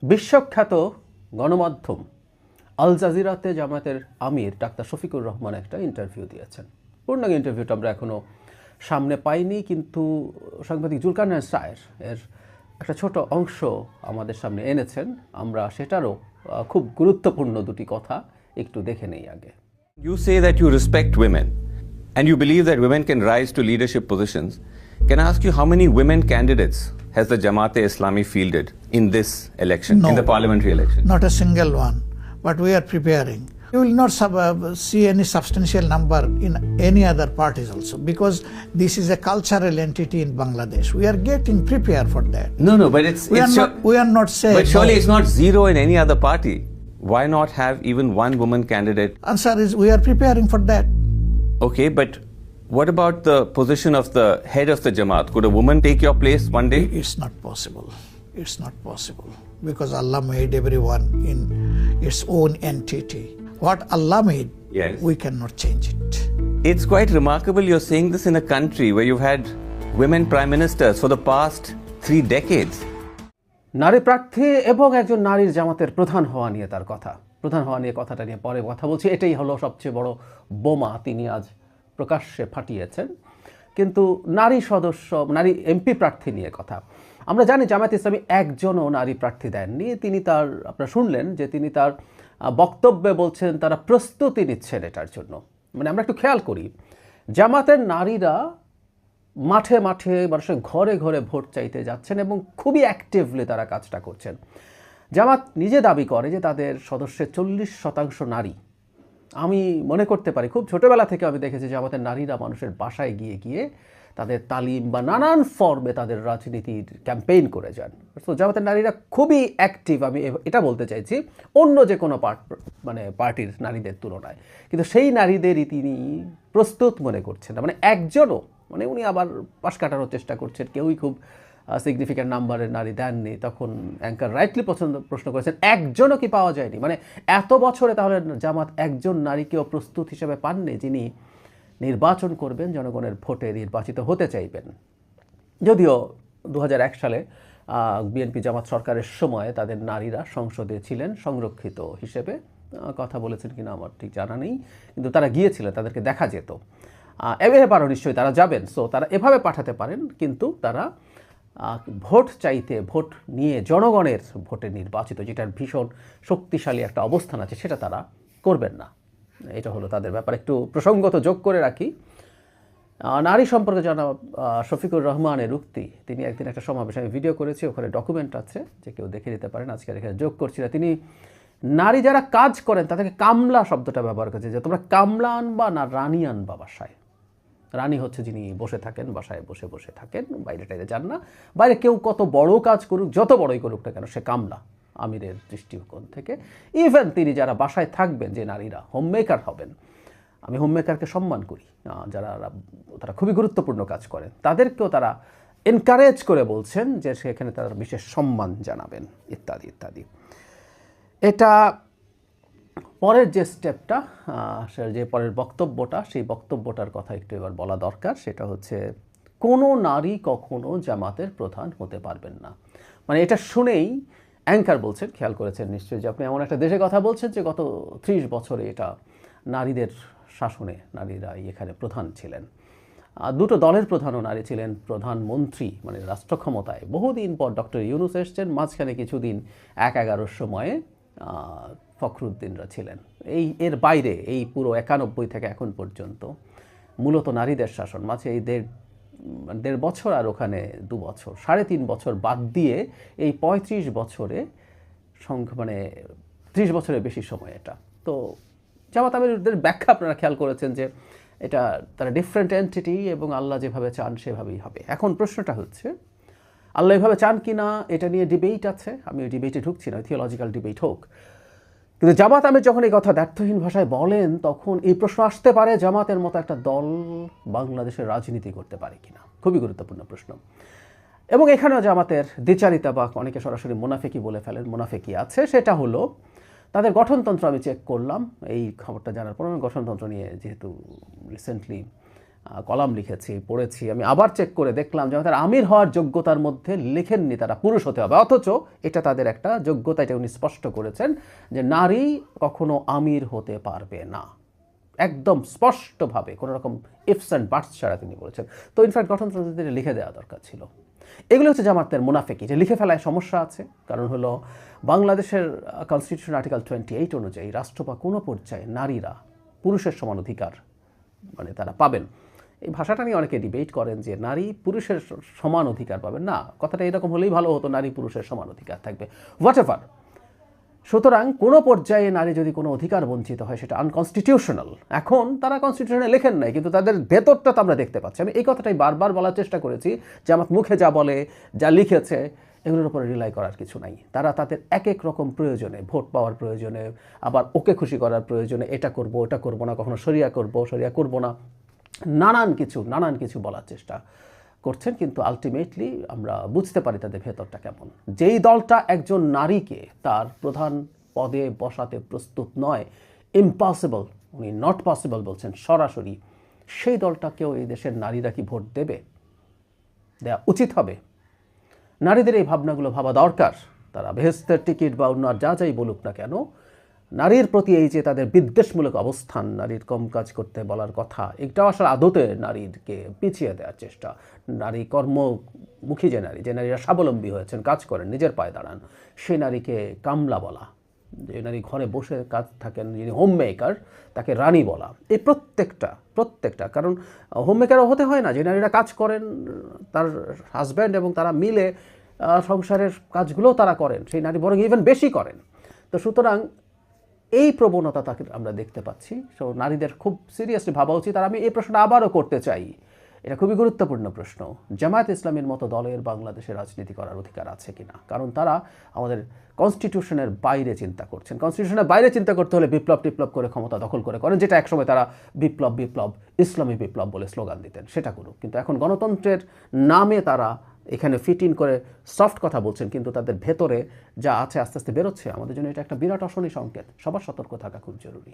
বিশ্বখ্যাত গণমাধ্যম আল জাজিরাতে জামায়াতের আমির ডাক্তার শফিকুর রহমান একটা ইন্টারভিউ দিয়েছেন। পূর্ণাঙ্গ ইন্টারভিউটা আমরা এখনও সামনে পাইনি, কিন্তু সাংবাদিক জুলকারনাইন সায়ের এর একটা ছোট অংশ আমাদের সামনে এনেছেন। আমরা সেটারও খুব গুরুত্বপূর্ণ দুটি কথা একটু দেখে নেই আগে। You say that you respect women and you believe that women can rise to leadership positions. Can I ask you how many women candidates has the Jamaat-e-Islami fielded in this election, in the parliamentary election? Not a single one, but we are preparing. You will not see any substantial number in any other parties also, because this is a cultural entity in Bangladesh. We are getting prepared for that. No, but we are not saying. But surely it's not zero in any other party. Why not have even one woman candidate? Answer is we are preparing for that. Okay, but what about the position of the head of the Jamaat? Could a woman take your place one day? It's not possible. It's not possible, because Allah made everyone in its own entity. What Allah made, yes, we cannot change it. It's quite remarkable you're saying this in a country where you've had women prime ministers for the past 3 decades. নারী প্রার্থী এবং একজন নারীর জামাতের প্রধান হওয়া নিয়ে তার কথা, প্রধান হওয়া নিয়ে কথাটা নিয়ে পরে কথা বলছি। এটাই হলো সবচেয়ে বড় বোমা তিনি আজ প্রকাশ্যে ফাটিয়েছেন। কিন্তু নারী সদস্য, নারী এমপি প্রার্থী নিয়ে কথা। আমরা জানি জামায়াত ইসলামী একজনও নারী প্রার্থী দেননি। তিনি তার, আপনারা শুনলেন যে তিনি তার বক্তব্যে বলছেন তারা প্রস্তুতি নিচ্ছেন এটার জন্য। মানে আমরা একটু খেয়াল করি, জামাতের নারীরা মাঠে মাঠে মানুষের ঘরে ঘরে ভোট চাইতে যাচ্ছেন এবং খুবই অ্যাক্টিভলি তারা কাজটা করছেন। জামাত নিজে দাবি করে যে তাদের সদস্যের 40% নারী। আমি মনে করতে পারি খুব ছোটোবেলা থেকে আমি দেখেছি জামাতের নারীরা মানুষের বাসায় গিয়ে গিয়ে তাদের তালিম বা নানান ফর্মে তাদের রাজনীতির ক্যাম্পেইন করে যান। তো জামাতের নারীরা খুবই অ্যাক্টিভ, আমি এটা বলতে চাইছি, অন্য যে কোনো পার্টির নারীদের তুলনায়। কিন্তু সেই নারীদেরই তিনি প্রস্তুত মনে করছেন না। মানে একজনও, মানে উনি আবার পাশ কাটানোর চেষ্টা করছেন, কেউই খুব সিগনিফিক্যান্ট নাম্বারের নারী দেননি। তখন অ্যাঙ্কার রাইটলি প্রশ্ন করেছেন একজনও কি পাওয়া যায়নি? মানে এত বছরে তাহলে জামাত একজন নারীকেও প্রস্তুত হিসেবে পাননি যিনি নির্বাচন করবেন, জনগণের ভোটে নির্বাচিত হতে চাইবেন। যদিও 2001 সালে বিএনপি জামাত সরকারের সময় তাদের নারীরা সংসদে ছিলেন সংরক্ষিত হিসেবে, কথা বলেছেন কিনা আমার ঠিক জানা নেই, কিন্তু তারা গিয়েছিলেন, তাদেরকে দেখা যেত। এবারও নিশ্চয়ই তারা যাবেন। সো তারা এভাবে পাঠাতে পারেন, কিন্তু তারা ভোট চাইতে, ভোট নিয়ে জনগণের ভোটে নির্বাচিত, যেটার ভীষণ শক্তিশালী একটা অবস্থান আছে, সেটা তারা করবেন না। এটা হলো তাদের ব্যাপার। একটু প্রসঙ্গত যোগ করে রাখি, নারী সম্পর্কে জানা শফিকুর রহমানের উক্তি, তিনি একদিন একটা সমাবেশে, আমি ভিডিও করেছি, ওখানে ডকুমেন্ট আছে, যে কেউ দেখে নিতে পারেন, আজকে এখানে যোগ করছি না। তিনি নারী যারা কাজ করেন তাদেরকে কামলা শব্দটা ব্যবহার করেছে, যে তোমরা কামলা আনবা না রানী আনবা বাসায়। রানী হচ্ছে যিনি বসে থাকেন, বাসায় বসে বসে থাকেন, বাইরে টাইরে যান না। বাইরে কেউ কত বড় কাজ করুক, যত বড়ই করুক না কেন, সে কামলা আমিরের দৃষ্টিকোণ থেকে। ইভেন তিনি যারা বাসায় থাকবেন, যে নারীরা হোমমেকার হবেন, আমি হোমমেকারকে সম্মান করি, যারা তারা খুবই গুরুত্বপূর্ণ কাজ করেন, তাদেরকেও তারা এনকারেজ করে বলছেন যে সেখানে তারা বিশেষ সম্মান জানাবেন, ইত্যাদি ইত্যাদি। এটা পরের যে স্টেপটা, যে পরের বক্তব্যটা, সেই বক্তব্যটার কথা একটু এবার বলা দরকার। সেটা হচ্ছে কোনো নারী কখনো জামাতের প্রধান হতে পারবেন না। মানে এটা শুনেই অ্যাঙ্কার বলছেন, খেয়াল করেছেন নিশ্চয়ই যে আপনি এমন একটা দেশে কথা বলছেন যে গত 30 বছরে এটা নারীদের শাসনে নারীরা এখানে প্রধান ছিলেন। দুটো দলের প্রধানও নারী ছিলেন, প্রধানমন্ত্রী মানে রাষ্ট্র ক্ষমতায় বহুদিন পর ডক্টর ইউনূস এসছেন, মাঝখানে কিছুদিন 1-11 সময়ে ফখরুদ্দিনরা ছিলেন। এর বাইরে এই পুরো 91 থেকে এখন পর্যন্ত মূলত নারীদের শাসন। মাঝে এই দেড় বছর আর ওখানে 2 বছর, 3.5 বছর বাদ দিয়ে এই 35 বছরে মানে 30 বছরের বেশি সময় এটা। তো জামাত আমিরদের ব্যাখ্যা আপনারা খেয়াল করেছেন যে এটা তারা ডিফারেন্ট এন্টিটি এবং আল্লাহ যেভাবে চান সেভাবেই হবে। এখন প্রশ্নটা হচ্ছে আল্লাহ এভাবে চান কি না, এটা নিয়ে ডিবেট আছে। আমি ওই ডিবেটে ঢুকছি না, থিওলজিক্যাল ডিবেট হোক। কিন্তু জামাত আমির যখন এই কথা দ্ব্যর্থহীন ভাষায় বলেন, তখন এই প্রশ্ন আসতে পারে জামাতের মতো একটা দল বাংলাদেশের রাজনীতি করতে পারে কিনা। খুবই গুরুত্বপূর্ণ প্রশ্ন। এবং এখানেও জামাতের দ্বিচারিতা বা অনেকে সরাসরি মুনাফিকি বলে ফেলেন, মুনাফিকি আছে। সেটা হলো তাদের গঠনতন্ত্র আমি চেক করলাম এই খবরটা জানার পর। আমি গঠনতন্ত্র নিয়ে যেহেতু রিসেন্টলি কলাম লিখেছি, পড়েছি, আমি আবার চেক করে দেখলাম যে তারা আমির হওয়ার যোগ্যতার মধ্যে লেখেননি তারা পুরুষ হতে হবে, অথচ এটা তাদের একটা যোগ্যতা, এটা উনি স্পষ্ট করেছেন যে নারী কখনো আমির হতে পারবে না, একদম স্পষ্টভাবে, কোনো রকম ইফস অ্যান্ড বাটস ছাড়া তিনি বলেছেন। তো ইনফ্যাক্ট গঠনতন্ত্রে লিখে দেওয়া দরকার ছিল। এগুলো হচ্ছে জামাতের মুনাফিকি, যে লিখে ফেলায় সমস্যা আছে। কারণ হলো বাংলাদেশের কনস্টিটিউশন আর্টিকেল 28 অনুযায়ী রাষ্ট্র বা কোনো পর্যায়ে নারীরা পুরুষের সমান অধিকার মানে তারা পাবেন। এই ভাষাটা নিয়ে অনেকে ডিবেট করেন যে নারী পুরুষের সমান অধিকার পাবেন না, কথাটা এরকম হলেই ভালো হতো, নারী পুরুষের সমান অধিকার থাকবে, হোয়াট এভার। সুতরাং কোনো পর্যায়ে নারী যদি কোনো অধিকার বঞ্চিত হয় সেটা আনকনস্টিটিউশনাল। এখন তারা কনস্টিটিউশনে লেখেন নাই, কিন্তু তাদের ভেতরটা তো আমরা দেখতে পাচ্ছি। আমি এই কথাটাই বারবার বলার চেষ্টা করেছি যে আমার মুখে যা বলে, যা লিখেছে, এগুলোর উপরে রিলাই করার কিছু নাই। তারা তাদের এক এক রকম প্রয়োজনে, ভোট পাওয়ার প্রয়োজনে, আবার ওকে খুশি করার প্রয়োজনে এটা করব ওটা করব না, কখনো শরিয়া করব না, নানান কিছু বলার চেষ্টা করছেন। কিন্তু আলটিমেটলি আমরা বুঝতে পারি তাদের ভেতরটা কেমন। যেই দলটা একজন নারীকে তার প্রধান পদে বসাতে প্রস্তুত নয়, ইম্পসিবল, উনি নট পসিবল বলছেন সরাসরি, সেই দলটাকেও এই দেশের নারীরা কি ভোট দেবে? দেওয়া উচিত হবে। নারীদের এই ভাবনাগুলো ভাবা দরকার। তারা বেহেস্তের টিকিট বা অন্য আর যা যাই বলুক না কেন, নারীর প্রতি এই যে তাদের বিদ্বেষমূলক অবস্থান, নারীর কম কাজ করতে বলার কথা, এটাও আসলে আদতে নারীকে পিছিয়ে দেওয়ার চেষ্টা। নারী কর্মমুখী যে নারীরা স্বাবলম্বী হয়েছেন, কাজ করেন, নিজের পায়ে দাঁড়ান, সেই নারীকে কামলা বলা, যে নারী ঘরে বসে কাজ থাকেন, যিনি হোম মেকার, তাকে রানী বলা, এই প্রত্যেকটা কারণ হোম মেকারও হতে হয় না, যে নারীরা কাজ করেন, তার হাজব্যান্ড এবং তারা মিলে সংসারের কাজগুলোও তারা করেন, সেই নারী বরং ইভেন বেশি করেন। তো সুতরাং এই প্রবণতা তাকে আমরা দেখতে পাচ্ছি। সো নারীদের খুব সিরিয়াসলি ভাবা উচিত। আর আমি এই প্রশ্নটা আবারও করতে চাই, এটা খুবই গুরুত্বপূর্ণ প্রশ্ন, জামায়াত ইসলামীর মতো দলের বাংলাদেশে রাজনীতি করার অধিকার আছে কিনা? কারণ তারা আমাদের কনস্টিটিউশনের বাইরে চিন্তা করছেন। কনস্টিটিউশনের বাইরে চিন্তা করতে হলে বিপ্লব করে ক্ষমতা দখল করেন, যেটা একসময় তারা বিপ্লব ইসলামী বিপ্লব বলে স্লোগান দিতেন, সেটা করুক। কিন্তু এখন গণতন্ত্রের নামে তারা এখানে ফিট ইন করে সফট কথা বলছেন, কিন্তু তাদের ভেতরে যা আছে আস্তে আস্তে বেরোচ্ছে। আমাদের জন্য এটা একটা বিরাট অশনি সংকেত। সবার সতর্ক থাকা খুব জরুরি।